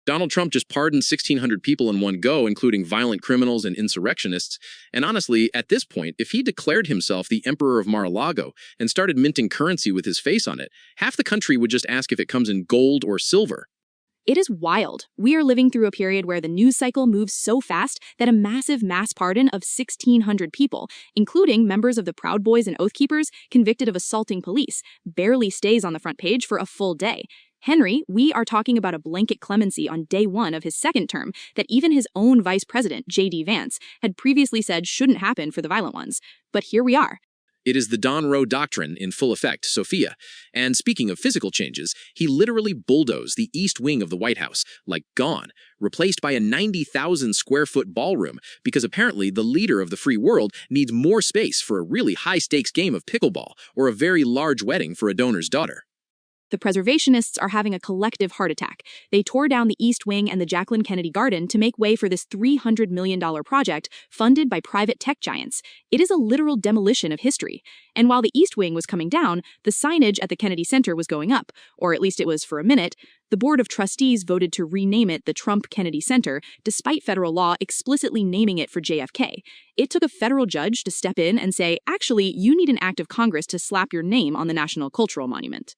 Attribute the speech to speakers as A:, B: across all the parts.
A: Donald Trump just pardoned 1,600 people in one go, including violent criminals and insurrectionists. And honestly, at this point, if he declared himself the Emperor of Mar-a-Lago and started minting currency with his face on it, half the country would just ask if it comes in gold or silver.
B: It is wild. We are living through a period where the news cycle moves so fast that a massive mass pardon of 1,600 people, including members of the Proud Boys and Oath Keepers convicted of assaulting police, barely stays on the front page for a full day. Henry, we are talking about a blanket clemency on day one of his second term that even his own vice president, J.D. Vance, had previously said shouldn't happen for the violent ones. But here we are.
A: It is the Don-roe Doctrine in full effect, Sophia. And speaking of physical changes, he literally bulldozed the East Wing of the White House, like gone, replaced by a 90,000-square-foot ballroom, because apparently the leader of the free world needs more space for a really high-stakes game of pickleball or a very large wedding for a donor's daughter.
B: The preservationists are having a collective heart attack. They tore down the East Wing and the Jacqueline Kennedy Garden to make way for this $300 million project funded by private tech giants. It is a literal demolition of history. And while the East Wing was coming down, the signage at the Kennedy Center was going up, or at least it was for a minute. The Board of Trustees voted to rename it the Trump Kennedy Center, despite federal law explicitly naming it for JFK. It took a federal judge to step in and say, actually, you need an act of Congress to slap your name on the National Cultural Monument.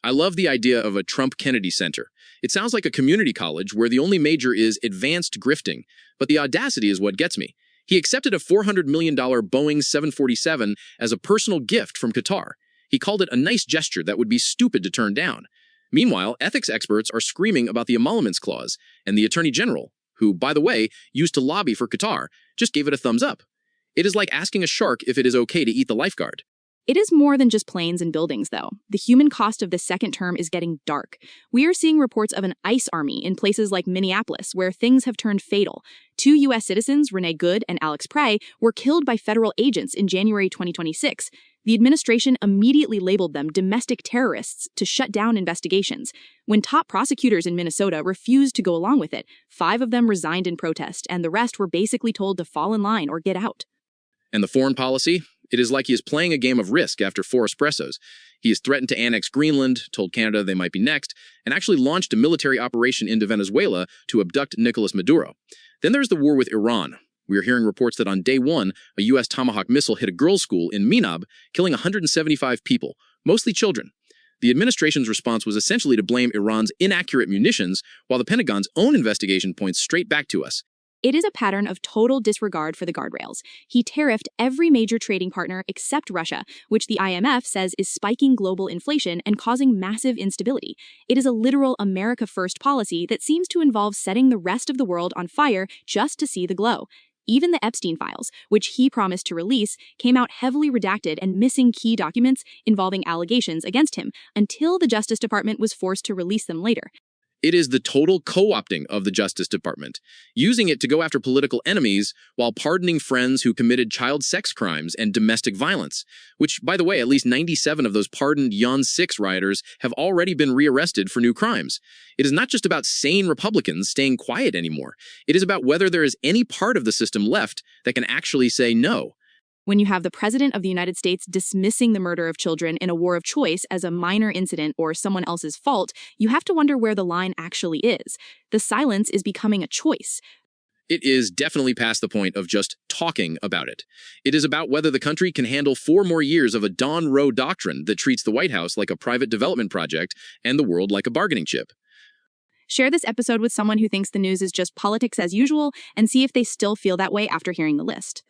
A: I love the idea of a Trump Kennedy Center. It sounds like a community college where the only major is advanced grifting, but the audacity is what gets me. He accepted a $400 million Boeing 747 as a personal gift from Qatar. He called it a nice gesture that would be stupid to turn down. Meanwhile, ethics experts are screaming about the emoluments clause, and the Attorney General, who, by the way, used to lobby for Qatar, just gave it a thumbs up. It is like asking a shark if it is okay to eat the lifeguard.
B: It is more than just planes and buildings, though. The human cost of this second term is getting dark. We are seeing reports of an ICE army in places like Minneapolis, where things have turned fatal. 2 U.S. citizens, Renee Good and Alex Prey, were killed by federal agents in January 2026. The administration immediately labeled them domestic terrorists to shut down investigations. When top prosecutors in Minnesota refused to go along with it, 5 of them resigned in protest, and the rest were basically told to fall in line or get out.
A: And the foreign policy? It is like he is playing a game of Risk after 4 espressos. He has threatened to annex Greenland, told Canada they might be next, and actually launched a military operation into Venezuela to abduct Nicolas Maduro. Then there's the war with Iran. We are hearing reports that on day 1, a U.S. Tomahawk missile hit a girls' school in Minab, killing 175 people, mostly children. The administration's response was essentially to blame Iran's inaccurate munitions, while the Pentagon's own investigation points straight back to us.
B: It is a pattern of total disregard for the guardrails. He tariffed every major trading partner except Russia, which the IMF says is spiking global inflation and causing massive instability. It is a literal America First policy that seems to involve setting the rest of the world on fire just to see the glow. Even the Epstein files, which he promised to release, came out heavily redacted and missing key documents involving allegations against him until the Justice Department was forced to release them later.
A: It is the total co-opting of the Justice Department, using it to go after political enemies while pardoning friends who committed child sex crimes and domestic violence, which, by the way, at least 97 of those pardoned Yon 6 rioters have already been rearrested for new crimes. It is not just about sane Republicans staying quiet anymore. It is about whether there is any part of the system left that can actually say no.
B: When you have the President of the United States dismissing the murder of children in a war of choice as a minor incident or someone else's fault, you have to wonder where the line actually is. The silence is becoming a choice.
A: It is definitely past the point of just talking about it. It is about whether the country can handle 4 more years of a Don-roe doctrine that treats the White House like a private development project and the world like a bargaining chip.
B: Share this episode with someone who thinks the news is just politics as usual and see if they still feel that way after hearing the list.